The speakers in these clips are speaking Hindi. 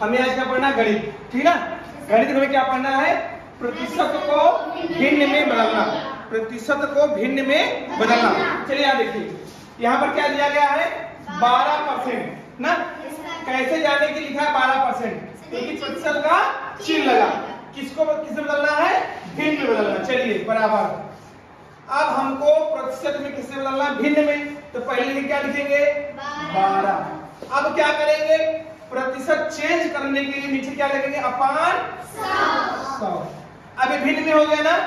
हमें आज क्या पढ़ना है? गणित। ठीक ना? गणित में हमें क्या पढ़ना है? प्रतिशत को भिन्न में बदलना, प्रतिशत को भिन्न में बदलना। चलिए यहाँ देखिए, यहाँ पर क्या दिया गया है? 12% ना। कैसे जाने की लिखा है 12%? क्योंकि प्रतिशत का चिन्ह लगा। किसको किससे बदलना है? भिन्न में बदलना। चलिए बराबर। अब हमको प्रतिशत में किससे बदलना है? भिन्न में। तो पहले क्या लिखेंगे? 12। अब क्या करेंगे? प्रतिशत चेंज करने के लिए नीचे क्या लिखेंगे? अपान 100। अब ये भिन्न में हो गया ना।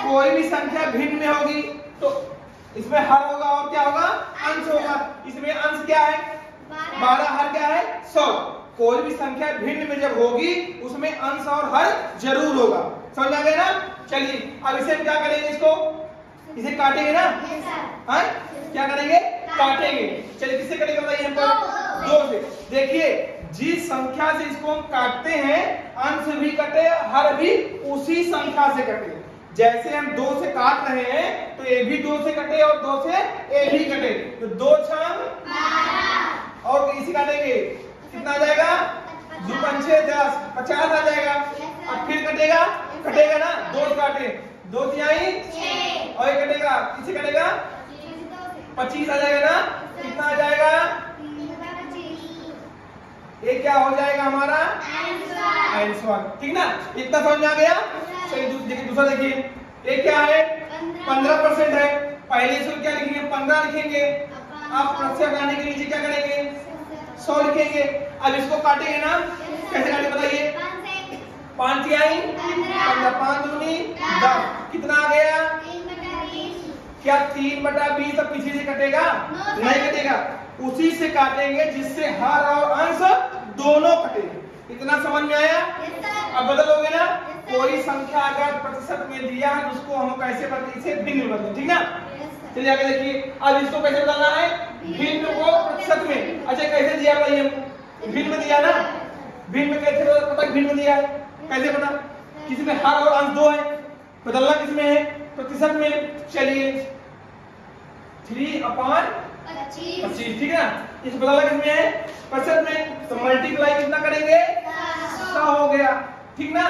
कोई भी संख्या भिन्न में होगी तो इसमें हर होगा और क्या होगा? अंश होगा। इसमें अंश क्या है? 12, हर क्या है? 100। कोई भी संख्या भिन्न में जब होगी उसमें अंश और हर जरूर होगा। समझ आ गया ना? चलिए अब इसे क्या करेंगे? इसको इसे काटेंगे ना। हाँ, क्या करेंगे? काटेंगे। चलिए किससे कटेंगे बताइए हमको? 2 से। देखिए जिस संख्या से इसको हम काटते हैं अंश भी कटे हर भी उसी संख्या से कटे। जैसे हम 2 से काट रहे हैं तो ए भी 2 से कटे और 2 से ए भी कटे। तो 2 छंग 12 और इसी काटेंगे कितना आ जाएगा? 2 पंचे 10, 50 आ जाएगा। अब फिर कटेगा, कटेगा ना। 2 काटे, 2 तिहाई 6 और ये कटेगा, इसे कटेगा 25 आ जाएगा ना। कितना आ जाएगा? ये क्या हो जाएगा हमारा? आंसर। ठीक ना? इतना समझ में आ गया? चलिए देखिए दूसरा देखिए, ये क्या है? 15% है। पहले इसको क्या लिखेंगे? 15 लिखेंगे। अब प्रतिशत आने के नीचे क्या करेंगे? 100 लिखेंगे। अब इसको काटेंगे ना। कैसे काटेंगे बताइए? 5 तिहाई 15, 5 दूनी 10। कितना आ गया? क्या 3/20 अब पीछे से कटेगा? नहीं कटेगा। उसी से काटेंगे जिससे हर और अंश दोनों कटे। इतना समझ में आया? अब बदलोगे ना। कोई संख्या अगर प्रतिशत में दिया है तो उसको हम कैसे बदलें? इसे भिन्न में बदलें। ठीक ना? चलिए आगे देखिए, अब इसको कैसे बदलना है? भिन्न को प्रतिशत में। अच्छा कैसे दिया बताइए हमको? भिन्न में दिया ना। भिन्न में कैसे पता? भिन्न में दिया है कैसे पता? किसी में हर और अंश 2 है, बदलना किसमें है? प्रतिशत में। चलिए 3/25। ठीक है ना? इस बदलना किसमें है? प्रतिशत में। तो मल्टीप्लाई कितना करेंगे? 100 हो गया। ठीक ना?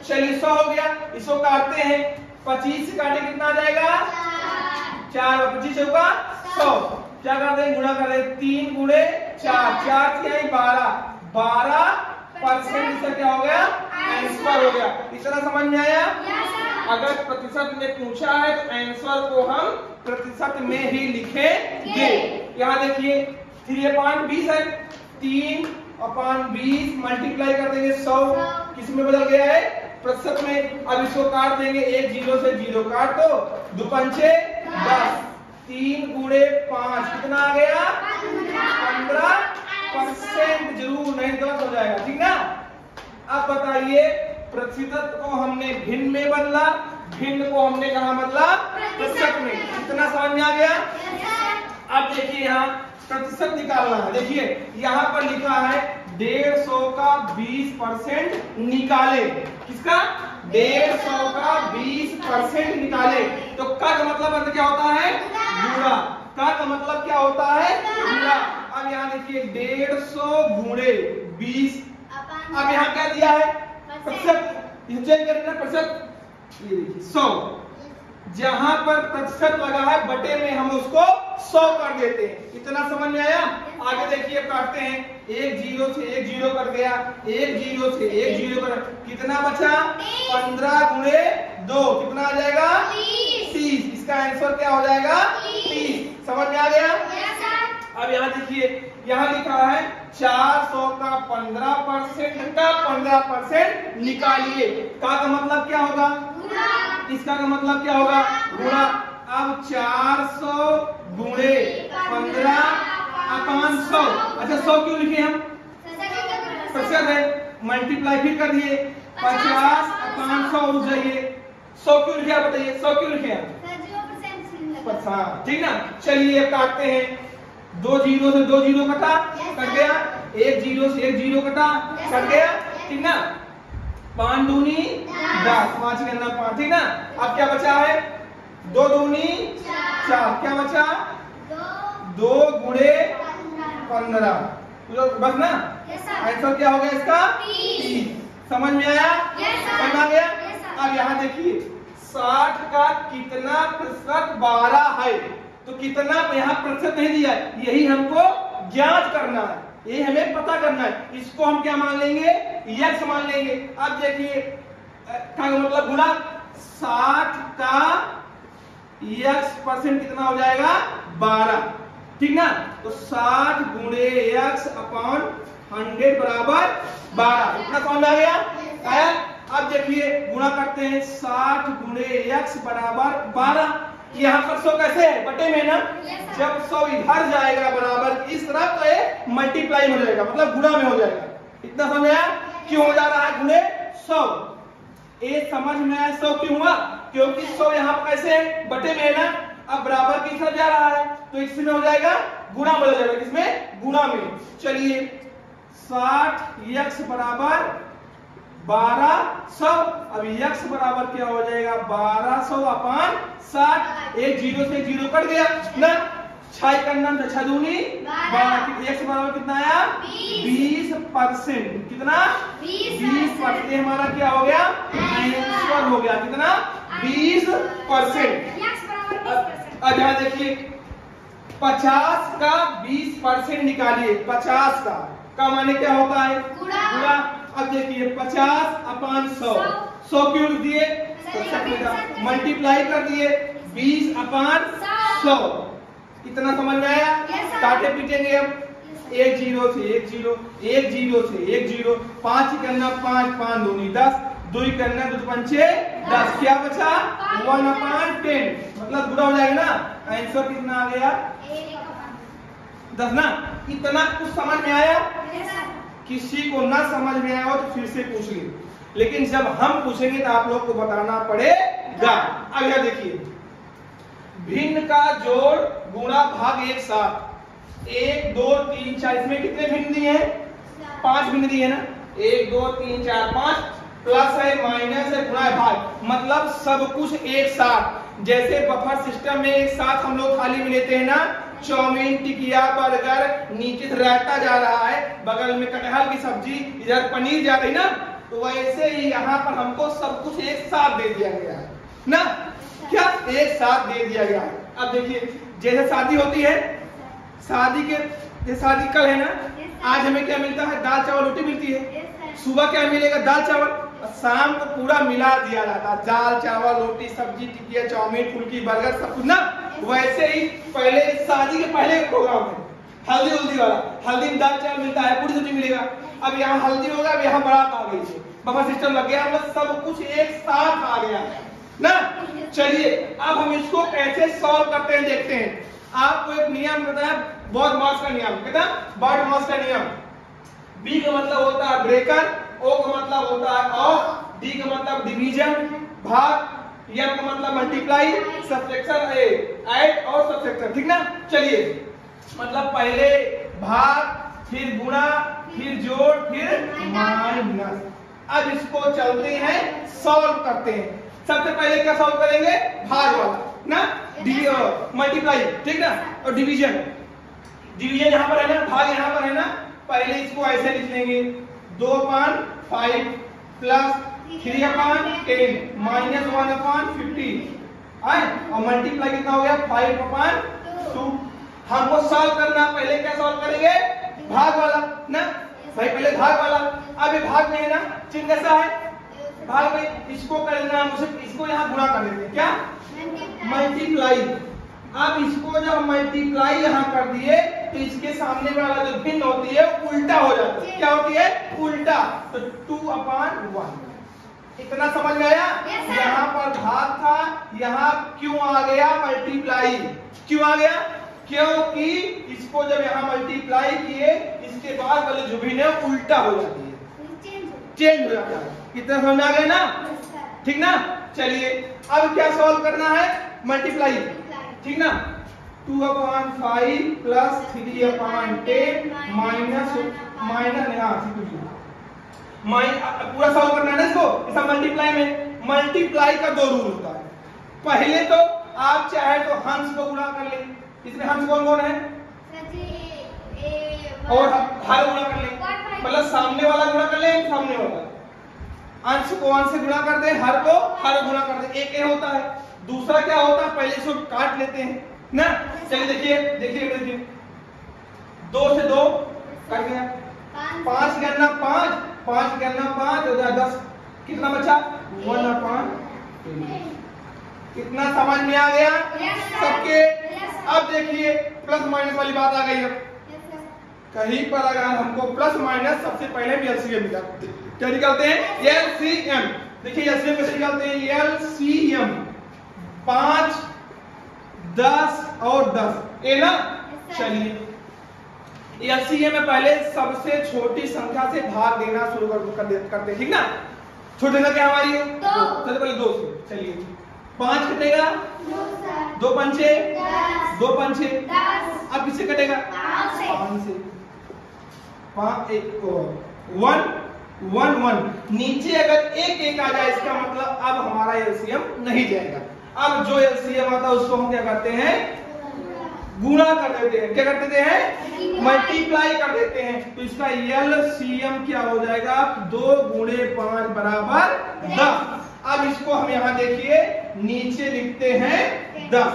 चलिए 100 हो गया। इसको काटते हैं। 25 से काटे कितना आ जाएगा? 4 और 25 होगा 100। क्या कर दें? गुणा कर दें। 3 गुणे 4, 4 तिहाई 12, 12% इसका क्या हो गया? आंसर हो गया। इतना समझ में आया? अगर प्रतिशत में पूछा है तो आंसर को हम प्रतिशत में ही लिखेंगे। यहाँ देखिए 3/20 है। 3/20 मल्टीप्लाई कर देंगे 100। किस में बदल गया है? प्रतिशत में। अब इसको काट देंगे। 1 0 से 0 काट दो। 2 पंचे 10। 3 गुणे 5 कितना आ गया? 15% जरूर, नहीं तो हो जाएगा। ठीक ना? अब बताइए प्रतिशत को हमने भिन्न में बदला, भिन्न को हमने कहाँ बदला? प्रतिशत में। इतना समझ में आ गया? अब देखिए यहाँ प्रतिशत निकालना है। देखिए यहाँ पर लिखा है 150 का 20% निकाले। किसका? 150 का 20% निकाले। तो का मतलब क्या होता है? गुणा। का मतलब क्या होता है? गुणा। अब यहाँ देखिए 150 गुणे 20। अब यहाँ क्या दिया है? प्रतिशत। चेंज करना प्रतिशत। ये देखिए 100। जहां पर प्रतिशत लगा है बटे में हम उसको 100 कर देते हैं। इतना समझ में आया? आगे देखिए काटते हैं। 1 0 से 1 0 कट गया। 1 0 से 1 0 कट, कितना बचा? 15 गुणे 2 कितना आ जाएगा? 30। इसका आंसर क्या हो जाएगा? 30। समझ में आ गया? अब यहाँ देखिए, यहाँ लिखा है 400 का 15% का 15% निकालिए। का मतलब क्या होगा? इसका का मतलब क्या होगा? गुणा। अब 400 गुणे 15/100। अच्छा 100 क्यों लिखे हम? प्रतिशत है। मल्टीप्लाई फिर कर दिए। 50/100 रुक जाइए। 100 क्यों लिखे आप बताइए? 100 क्यों लिखे आप? ठीक ना? चलिए अब काटते हैं। 2 0 से 2 0 कटा, कट गया। 1 0 से 1 0 कटा, कट गया। ठीक ना? 5 दूनी 10, 5 के अंदर 5। ठीक ना? अब क्या बचा है? 2 दूनी 4। क्या बचा? 2 गुणे 15। बस ना। आंसर क्या हो गया इसका? 30। समझ में आया? समझ में आ गया? अब यहाँ देखिए 60 का कितना प्रतिशत 12 है, तो कितना यहाँ प्रतिशत नहीं दिया है, यही हमको ज्ञात करना है, यही हमें पता करना है। इसको हम क्या मान लेंगे? यक्स मान लेंगे। अब देखिए क्या मतलब गुणा 60 का यक्स परसेंट कितना हो जाएगा? 12, ठीक ना? तो 60 गुणे यक्स अपॉन 100 बराबर 12। इतना समझ में आ गया? आया? अब देखिए गुणा करते हैं 60 गुणे यक्स बराबर 12। यहाँ पर 100 कैसे है? बटे में ना, जब 100 इधर जाएगा बराबर इस तरफ तो ये मल्टीप्लाई हो जाएगा, मतलब गुणा में हो जाएगा। इतना समझ आया? क्यों हो जा रहा है गुणे 100? ये समझ में आया 100 क्यों हुआ? क्योंकि 100 यहाँ पर कैसे है? बटे में है ना, अब बराबर किस तरफ जा रहा है तो इसमें हो जाएगा गुणा बदल जाएगा, किसमें? गुणा में। चलिए 60 यक्स बराबर 1200। अब यक्स बराबर क्या हो जाएगा? 1200 अपॉन 60। एक जीरो से जीरो कट गया ना, 6 करना 6 दूनी 12। यक्स बराबर कितना आया? 20%। कितना? 20%। हमारा क्या हो गया? आंसर हो गया कितना? 20%। अब यहाँ देखिए 50 का 20% निकालिए। 50 का माने क्या होता है? गुणा। अब देखिए 50 अपॉन 100, 100 क्यों दिए? मल्टीप्लाई कर दिए 20 अपॉन 100। इतना समझ में आया? काटे पीटेंगे अब, एक जीरो से एक जीरो, एक जीरो से एक जीरो, 5 करना 5, 5 दूनी 10, 2 करना 2 पंचे 10, क्या बचा? 1/10, मतलब गुणा हो जाएगा ना। आंसर कितना आ गया? 10 ना। इतना कुछ समझ में आया? किसी को ना समझ में आया हो तो फिर से पूछ ले, लेकिन जब हम पूछेंगे तो आप लोग को बताना पड़ेगा। अब यह देखिए भिन्न का जोड़ गुणा भाग एक साथ, 1 2 3 4, इसमें कितने भिन्न दिए हैं? 5 भिन्न दिए ना, 1 2 3 4 5, प्लस है माइनस है गुणा है भाग, मतलब सब कुछ एक साथ। जैसे बफर सिस्टम में एक साथ हम लोग थाली में लेते हैं ना, चाउमीन, टिकिया, बर्गर, नीचे से रायता जा रहा है, बगल में कटहल की सब्जी, इधर पनीर जा रही ना, तो वैसे ही यहाँ पर हमको सब कुछ एक साथ दे दिया गया है ना। क्या? एक साथ दे दिया गया है। अब देखिए जैसे शादी होती है, शादी के जैसे शादी कल है ना, आज हमें क्या मिलता है? दाल चावल रोटी मिलती है। सुबह क्या मिलेगा? दाल चावल। शाम को पूरा मिला दिया जाता है, दाल चावल रोटी सब्जी टिकिया चाउमीन फुल्की बर्गर सब कुछ ना। वैसे ही पहले शादी के पहले प्रोग्राम है हल्दी उल्दी वाला, हल्दी में दाल चावल मिलता है, पूरी सब्जी मिलेगा। अब यहाँ हल्दी होगा, अब यहाँ बारात आ गई है, बफर सिस्टम लग गया, मतलब सब कुछ एक साथ आ गया ना। चलिए अब हम इसको कैसे सॉल्व करते हैं देखते हैं। आपको एक नियम बताया, बॉड मास का नियम, कितना? बॉड मास का नियम। बी का मतलब होता है ब्रेकर, ओ का मतलब होता है ऑफ, डी का मतलब डिवीजन भाग, एम का मतलब मल्टीप्लाई, सब्ट्रैक्शन ऐड और सब्ट्रैक्शन, ठीक ना। चलिए मतलब पहले भाग, फिर गुणा, फिर जोड़, फिर माइनस। अब इसको चलते हैं सॉल्व करते हैं। सबसे पहले क्या सॉल्व करेंगे? भाग वाला ना, मल्टीप्लाई, ठीक ना, और डिवीजन। डिवीजन यहाँ पर है ना, भाग यहाँ पर है ना। पहले इसको ऐसे लिख लेंगे 2/5 प्लस 3/10 माइनस 1/50 आए, और मल्टीप्लाई कितना हो गया? 5/2। हमको सॉल्व करना, पहले क्या सॉल्व करेंगे? भाग वाला ना, भाई पहले भाग वाला। अब ये भाग में है ना, चिन्ह कैसा है? भाग में इसको कर लेना, इसको यहाँ गुणा कर लेते हैं, क्या? मल्टीप्लाई। अब इसको जब मल्टीप्लाई यहाँ कर दिए तो इसके सामने वाला जो भिन्न होती है उल्टा हो जाता है। क्या होती है? उल्टा। तो 2/1। इतना समझ में आया? यहाँ पर भाग था, यहाँ क्यों आ गया? मल्टीप्लाई। क्यों आ गया? क्योंकि इसको जब यहाँ मल्टीप्लाई किए, इसके बाद वाले जो भिन्न है उल्टा हो जाती है, चेंज हो जाता है। कितना समझ आ गया ना? ठीक ना। चलिए अब क्या सॉल्व करना है? मल्टीप्लाई, ठीक ना। 2/5 प्लस 3/10 माइनस पूरा सॉल्व करना है ना इसको। इसका मल्टीप्लाई में, मल्टीप्लाई का 2 रूल होता है। पहले तो आप चाहे तो हंस को गुणा कर ले, इसमें हंस कौन कौन है? और हर गुणा कर ले, मतलब सामने वाला गुणा कर ले, सामने वाला अंश को अंश से गुणा कर दे, हर को हर गुणा कर दे, एक ये होता है। दूसरा क्या होता है, पहले इसको काट लेते हैं ना। चलिए देखिए देखिए देखिए, 2 से 2 कट गया, 5 गणना 5, 5 गणना 5 हो गया 10, कितना बचा 1 और 5। कितना समझ में आ गया सबके? अब देखिए प्लस माइनस वाली बात आ गई। अब कहीं पर अगर हमको प्लस माइनस, सबसे पहले भी एलसीएम निकालते हैं। क्या निकालते हैं? एलसीएम। देखिए एलसीएम कैसे निकालते हैं? एलसीएम 5, 10 और 10 ए ना। चलिए एलसीएम में पहले सबसे छोटी संख्या से भाग देना शुरू करते हैं, ठीक ना। छोटी संख्या क्या हमारी है? 2। सबसे पहले 2 से, चलिए 5 कटेगा, 2 पंचे 2 पंचे 10। अब किससे कटेगा? 5 से। 5 1 1 1 1। नीचे अगर 1 1 आ जाए इसका मतलब अब हमारा एलसीएम नहीं जाएगा। अब जो एलसीएम आता है उसको हम क्या करते हैं? गुणा कर देते हैं। क्या कर देते हैं? मल्टीप्लाई कर देते हैं। तो इसका एलसीएम क्या हो जाएगा? 2 गुणे 5 बराबर 10। अब इसको हम यहाँ देखिए नीचे लिखते हैं 10।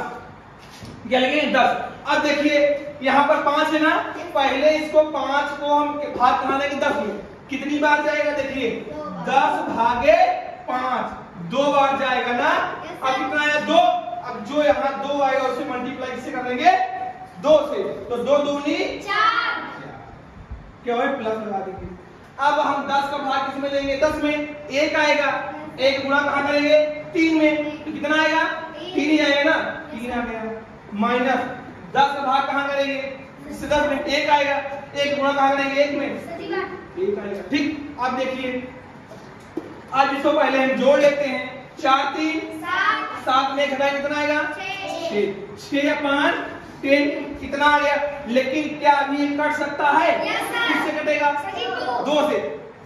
क्या लिखेंगे? 10। अब देखिए यहाँ पर 5 है ना, पहले इसको 5 को हम भाग कराने के 10 में कितनी बार जाएगा? देखिए 10 भागे 5 2 बार जाएगा ना। अब कितना आया? 2। अब जो यहाँ 2 आएगा उसे मल्टीप्लाई किससे कर देंगे? 2 से। तो 2 दूनी 4। क्या है? प्लस लगा देंगे। अब हम 10 का भाग किसमें लेंगे? 10 में 1 आएगा, 1 गुणा कहां करेंगे? 3 में, तो कितना आएगा? 3 ही आएगा ना। 3 आ गया। माइनस 10 का भाग कहां करेंगे? इससे 10 में 1 आएगा, 1 गुणा कहां करेंगे? 1 में 1 आएगा। ठीक। अब देखिए अब इसको पहले हम जोड़ लेते हैं। 4 3 7 में घटाए कितना आएगा? 6। 6 या 5 10 कितना आ गया? लेकिन क्या अभी ये कट सकता है? किससे कटेगा? 2 से।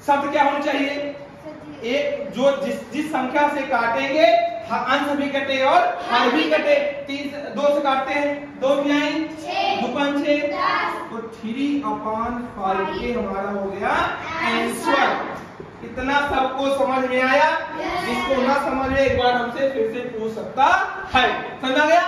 शब्द क्या होना चाहिए? एक जो जिस संख्या से काटेंगे अंश भी कटे और हर भी कटे। 2 से काटते हैं, 2 आई 2 5 तो 3/5 ये हमारा हो गया आंसर। इतना सबको समझ में आया? इसको ना समझ में एक बार हमसे फिर से पूछ सकता है। समझ आ गया?